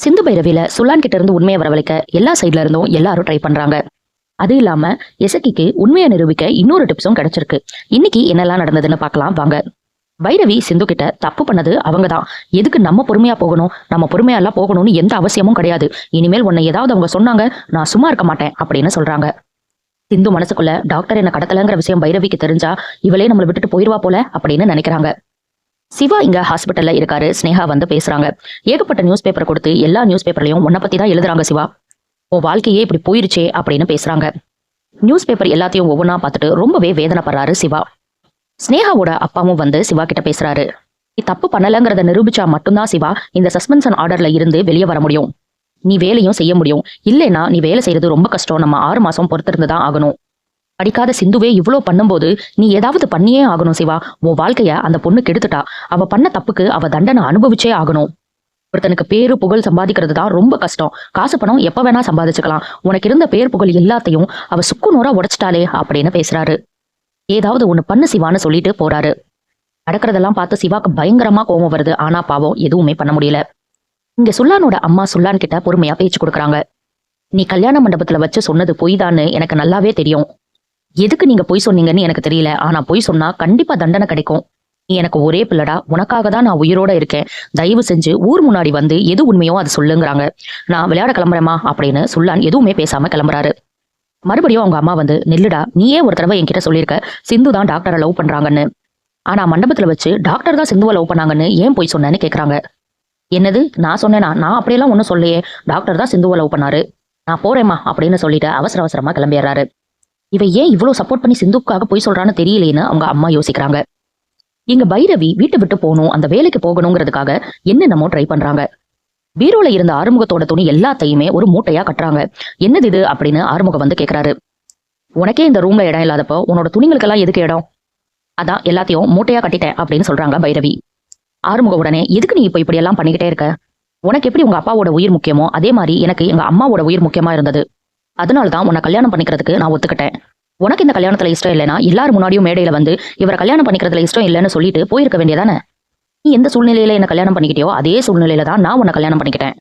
சிந்து பைரவில சுல்லான் கிட்ட இருந்து உண்மையை வரவழைக்க எல்லா சைட்ல இருந்தும் எல்லாரும் ட்ரை பண்றாங்க. அது இல்லாம எசக்கிக்கு உண்மையை நிரூபிக்க இன்னொரு டிப்ஸும் கிடைச்சிருக்கு. இன்னைக்கு என்னெல்லாம் நடந்ததுன்னு பார்க்கலாம் வாங்க. பைரவி சிந்து கிட்ட தப்பு பண்ணது அவங்கதான். எதுக்கு நம்ம பொறுமையா போகணும், நம்ம பொறுமையெல்லாம் போகணும்னு எந்த அவசியமும் கிடையாது. இனிமேல் உன்னை ஏதாவது அவங்க சொன்னாங்க, நான் சும்மா இருக்க மாட்டேன் அப்படின்னு சொல்றாங்க. சிந்து மனசுக்குள்ள டாக்டர் என்ன கடத்தலங்கிற விஷயம் பைரவிக்கு தெரிஞ்சா இவளே நம்மளை விட்டுட்டு போயிருவா போல அப்படின்னு நினைக்கிறாங்க. சிவா இங்க ஹாஸ்பிட்டல்ல இருக்காரு. ஸ்னேகா வந்து பேசுறாங்க. ஏகப்பட்ட நியூஸ் பேப்பர் கொடுத்து எல்லா நியூஸ் பேப்பர்லயும் உன்னை பத்தி தான் எழுதுறாங்க சிவா. உன் வாழ்க்கையே இப்படி போயிருச்சே அப்படின்னு பேசுறாங்க. நியூஸ் பேப்பர் எல்லாத்தையும் ஒவ்வொன்றா பார்த்துட்டு ரொம்பவே வேதனைப்படுறாரு சிவா. ஸ்னேகாவோட அப்பாவும் வந்து சிவா கிட்ட பேசுறாரு. நீ தப்பு பண்ணலங்கிறத நிரூபிச்சா மட்டும்தான் சிவா இந்த சஸ்பென்ஷன் ஆர்டர்ல இருந்து வெளியே வர முடியும். நீ வேலையும் செய்ய முடியும். இல்லைன்னா நீ வேலை செய்யறது ரொம்ப கஷ்டம். நம்ம 6 மாசம் பொறுத்திருந்து தான் ஆகணும். படிக்காத சிந்துவே இவ்வளோ பண்ணும்போது நீ ஏதாவது பண்ணியே ஆகணும் சிவா. உன் வாழ்க்கைய அந்த பொண்ணு கெடுத்துட்டா. அவ பண்ண தப்புக்கு அவ தண்டனை அனுபவிச்சே ஆகணும். ஒருத்தனுக்கு பேரு புகழ் சம்பாதிக்கிறது தான் ரொம்ப கஷ்டம். காசு பணம் எப்ப வேணா சம்பாதிச்சுக்கலாம். உனக்கு இருந்த பேர் புகழ் எல்லாத்தையும் அவ சுக்கு நூறா உடைச்சிட்டாளே அப்படின்னு பேசுறாரு. ஏதாவது ஒண்ணு பண்ணு சிவான்னு சொல்லிட்டு போறாரு. நடக்கிறதெல்லாம் பார்த்து சிவாக்கு பயங்கரமா கோபம் வருது. ஆனா பாவம் எதுவுமே பண்ண முடியல. இங்க சுல்லானோட அம்மா சுல்லான் கிட்ட பொறுமையா பேச்சு கொடுக்குறாங்க. நீ கல்யாண மண்டபத்துல வச்சு சொன்னது பொய் தான்னு எனக்கு நல்லாவே தெரியும். எதுக்கு நீங்க பொய் சொன்னீங்கன்னு எனக்கு தெரியல. ஆனா பொய் சொன்னா கண்டிப்பா தண்டனை கிடைக்கும். நீ எனக்கு ஒரே பிள்ளடா. உனக்காக தான் நான் உயிரோட இருக்கேன். தயவு செஞ்சு ஊர் முன்னாடி வந்து எது உண்மையோ அது சொல்லுங்கிறாங்க. நான் விளையாட கிளம்புறேமா அப்படின்னு சுல்லான் எதுவுமே பேசாம கிளம்புறாரு. மறுபடியும் அவங்க அம்மா வந்து நில்லுடா, நீயே ஒரு தடவை என்கிட்ட சொல்லியிருக்க சிந்து தான் டாக்டரை லவ் பண்றாங்கன்னு. ஆனா மண்டபத்துல வச்சு டாக்டர் தான் சிந்துவை லவ் பண்ணாங்கன்னு ஏன் பொய் சொன்னேன்னு கேக்குறாங்க. என்னது நான் சொன்னேனா? நான் அப்படியெல்லாம் ஒன்றும் சொல்லையே. டாக்டர் தான் சிந்துவை லவ் பண்ணாரு. நான் போறேம்மா அப்படின்னு சொல்லிட்டு அவசர அவசரமா கிளம்பிடுறாரு. இவ ஏன் இவ்வளவு சப்போர்ட் பண்ணி சிந்துக்காக போய் சொல்றான்னு தெரியலேன்னு அவங்க அம்மா யோசிக்கிறாங்க. இங்க பைரவி வீட்டை விட்டு போகணும், அந்த வேலைக்கு போகணுங்கிறதுக்காக என்னென்னமோ ட்ரை பண்றாங்க. பீரோல இருந்த ஆறுமுகத்தோட துணி எல்லாத்தையுமே ஒரு மூட்டையா கட்டுறாங்க. என்னது இது அப்படின்னு ஆறுமுகம் வந்து கேக்குறாரு. உனக்கே இந்த ரூம்ல இடம் இல்லாதப்போ உன்னோட துணிகளுக்கெல்லாம் எதுக்கு இடம்? அதான் எல்லாத்தையும் மூட்டையா கட்டிட்டேன் அப்படின்னு சொல்றாங்க பைரவி. ஆறுமுக உடனே எதுக்கு நீ இப்ப இப்படி எல்லாம் பண்ணிக்கிட்டே இருக்க? உனக்கு எப்படி உங்க அப்பாவோட உயிர் முக்கியமோ அதே மாதிரி எனக்கு எங்க அம்மாவோட உயிர் முக்கியமா இருந்தது. அதனாலதான் உன்னை கல்யாணம் பண்ணிக்கிறதுக்கு நான் ஒத்துக்கிட்டேன். உனக்கு இந்த கல்யாணத்துல இஷ்டம் இல்லைன்னா எல்லாரும் முன்னாடியும் மேடையில வந்து இவரை கல்யாணம் பண்ணிக்கிறதுல இஷ்டம் இல்லைன்னு சொல்லிட்டு போயிருக்க வேண்டியதானே? நீ எந்த சூழ்நிலையில என்ன கல்யாணம் பண்ணிக்கிட்டியோ அதே சூழ்நிலையில தான் நான் உன்னை கல்யாணம் பண்ணிக்கிட்டேன்.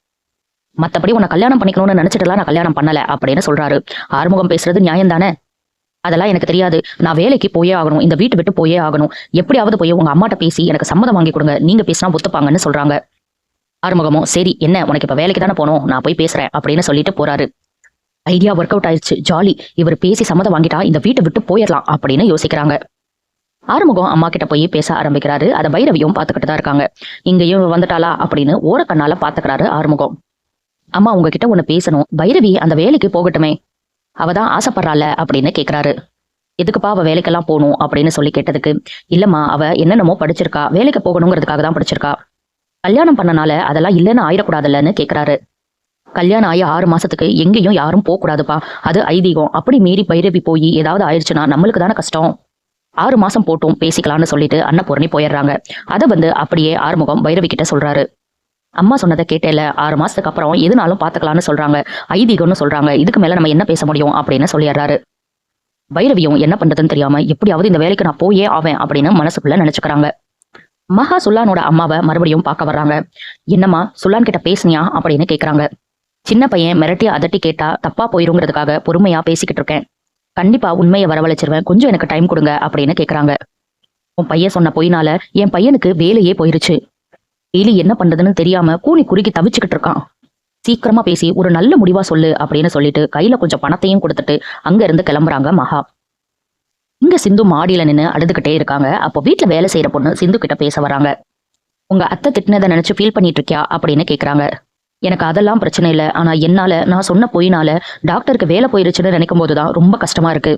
மத்தபடி உன்னை கல்யாணம் பண்ணிக்கணும்னு நினைச்சிட்டுலாம் நான் கல்யாணம் பண்ணல அப்படின்னு சொல்றாரு. ஆறுமுகம் பேசுறது நியாயம் தானே? அதெல்லாம் எனக்கு தெரியாது. நான் வேலைக்கு போயே ஆகணும். இந்த வீட்டு விட்டு போயே ஆகணும். எப்படியாவது போய் உங்க அம்மாட்ட பேசி எனக்கு சம்மதம் வாங்கி கொடுங்க. நீங்க பேசினா ஒத்துப்பாங்கன்னு சொல்றாங்க. ஆறுமுகமும் சரி என்ன உனக்கு இப்ப வேலைக்கு தானே போகணும், நான் போய் பேசுறேன் அப்படின்னு சொல்லிட்டு போறாரு. ஐடியா ஒர்க் அவுட் ஆயிடுச்சு, ஜாலி. இவர் பேசி சம்மதம் வாங்கிட்டா இந்த வீட்டை விட்டு போயிடலாம் அப்படின்னு யோசிக்கிறாங்க. ஆறுமுகம் அம்மா கிட்ட போய் பேச ஆரம்பிக்கிறாரு. அதை பைரவியும் பார்த்துக்கிட்டு தான் இருக்காங்க. இங்கேயும் வந்துட்டாளா அப்படின்னு ஓரக்கண்ணால பாத்துக்கிறாரு ஆறுமுகம். அம்மா உங்ககிட்ட ஒண்ணு பேசணும். பைரவி அந்த வேலைக்கு போகட்டுமே, அவதான் ஆசைப்படுறாள் அப்படின்னு கேக்குறாரு. எதுக்குப்பா அவ வேலைக்கெல்லாம் போகணும் அப்படின்னு சொல்லி கேட்டதுக்கு, இல்லம்மா அவ என்னென்னமோ படிச்சிருக்கா, வேலைக்கு போகணுங்கிறதுக்காக தான் படிச்சிருக்கா. கல்யாணம் பண்ணனால அதெல்லாம் இல்லைன்னு ஆயிடக்கூடாதுல்லன்னு கேக்குறாரு. கல்யாணம் ஆகி 6 மாசத்துக்கு எங்கேயும் யாரும் போக கூடாதுப்பா, அது ஐதீகம். அப்படி மீறி பைரவி போய் ஏதாவது ஆயிடுச்சுன்னா நம்மளுக்கு தானே கஷ்டம். 6 மாசம் போட்டும் பேசிக்கலாம்னு சொல்லிட்டு அன்னபூரணி போயிடுறாங்க. அதை வந்து அப்படியே ஆறுமுகம் பைரவி கிட்ட சொல்றாரு. அம்மா சொன்னதை கேட்டேல, 6 மாசத்துக்கு அப்புறம் எதுனாலும் பாத்துக்கலாம்னு சொல்றாங்க, ஐதீகம்னு சொல்றாங்க. இதுக்கு மேல நம்ம என்ன பேச முடியும் அப்படின்னு சொல்லிடுறாரு. பைரவியும் என்ன பண்றதுன்னு தெரியாம எப்படியாவது இந்த வேலைக்கு நான் போயே ஆவேன் அப்படின்னு மனசுக்குள்ள நினைச்சுக்கிறாங்க. மகா சுல்லானோட அம்மாவை மறுபடியும் பார்க்க வர்றாங்க. என்னம்மா சுல்லான் கிட்ட பேசுனியா அப்படின்னு கேக்குறாங்க. சின்ன பையன் மிரட்டி அதட்டி கேட்டா தப்பா போயிருங்கிறதுக்காக பொறுமையா பேசிக்கிட்டு இருக்கேன். கண்டிப்பா உண்மையை வரவழைச்சிருவேன், கொஞ்சம் எனக்கு டைம் கொடுங்க அப்படின்னு கேக்குறாங்க. உன் பையன் சொன்ன பொய்னால என் பையனுக்கு வேலையே போயிருச்சு. டெய்லி என்ன பண்றதுன்னு தெரியாம கூனி குறுக்கி தவிச்சுக்கிட்டு இருக்கான். சீக்கிரமா பேசி ஒரு நல்ல முடிவா சொல்லு அப்படின்னு சொல்லிட்டு கையில கொஞ்சம் பணத்தையும் கொடுத்துட்டு அங்க இருந்து கிளம்புறாங்க மகா. இங்க சிந்து மாடியில நின்னு அழுதுகிட்டே இருக்காங்க. அப்போ வீட்டுல வேலை செய்யற பொண்ணு சிந்து கிட்ட பேச வராங்க. உங்க அத்தை திட்டினதை நினைச்சு ஃபீல் பண்ணிட்டு இருக்கியா அப்படின்னு கேக்குறாங்க. எனக்கு அதெல்லாம் பிரச்சனை இல்லை. ஆனா என்னால நான் சொன்ன பொய்னால டாக்டருக்கு வேலை போயிருச்சுன்னு நினைக்கும் போதுதான் ரொம்ப கஷ்டமா இருக்கு.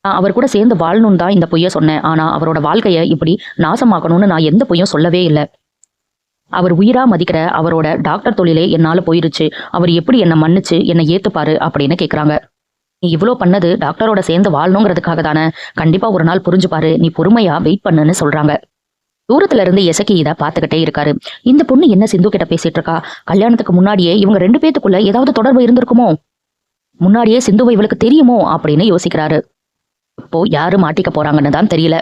நான் அவர் கூட சேர்ந்து வாழணும்னு தான் இந்த பொய்ய சொன்னேன். ஆனா அவரோட வாழ்க்கைய இப்படி நாசமாக்கணும்னு நான் எந்த பொய்யும் சொல்லவே இல்லை. அவர் உயிரா மதிக்கிற அவரோட டாக்டர் தொழிலே என்னால போயிருச்சு. அவர் எப்படி என்னை மன்னிச்சு என்னை ஏத்துப்பாரு அப்படின்னு கேக்குறாங்க. நீ இவ்வளோ பண்ணது டாக்டரோட சேர்ந்து வாழணுங்கிறதுக்காக தானே. கண்டிப்பா ஒரு நாள் புரிஞ்சுப்பாரு. நீ பொறுமையா வெயிட் பண்ணுன்னு சொல்றாங்க. தூரத்துல இருந்து எசக்கி இதை பாத்துக்கிட்டே இருக்காரு. இந்த பொண்ணு என்ன சிந்து கிட்ட பேசிட்டு இருக்கா? கல்யாணத்துக்கு முன்னாடியே இவங்க 2 பேத்துக்குள்ள ஏதாவது தொடர்பு இருந்திருக்குமோ? முன்னாடியே சிந்துவை இவளுக்கு தெரியுமோ அப்படின்னு யோசிக்கிறாரு. இப்போ யாரு மாட்டிக்க போறாங்கன்னு தான் தெரியல.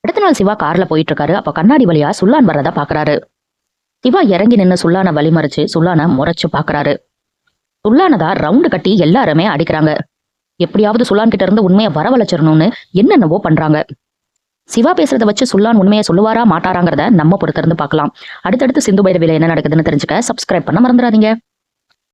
அடுத்த நாள் சிவா கார்ல போயிட்டு இருக்காரு. அப்ப கண்ணாடி வழியா சுல்லான் வர்றதா பாக்குறாரு. சிவா இறங்கி நின்னு சுல்லான வழிமறிச்சு சுல்லான முறைச்சு பாக்குறாரு. சுல்லானதா ரவுண்டு கட்டி எல்லாருமே அடிக்கிறாங்க. எப்படியாவது சுல்லான் கிட்ட இருந்து உண்மையை வரவழைச்சிடணும்னு என்னென்னவோ பண்றாங்க. சிவா பேசுறத வச்சு சுல்லான் உண்மையை சொல்லுவாரா மாட்டாராங்கிறத நம்ம பொறுத்திருந்து பார்க்கலாம். அடுத்தடுத்து சிந்து பைரவியில என்ன நடக்குதுன்னு தெரிஞ்சுக்க சப்ஸ்கிரைப் பண்ண மறந்துடாதீங்க.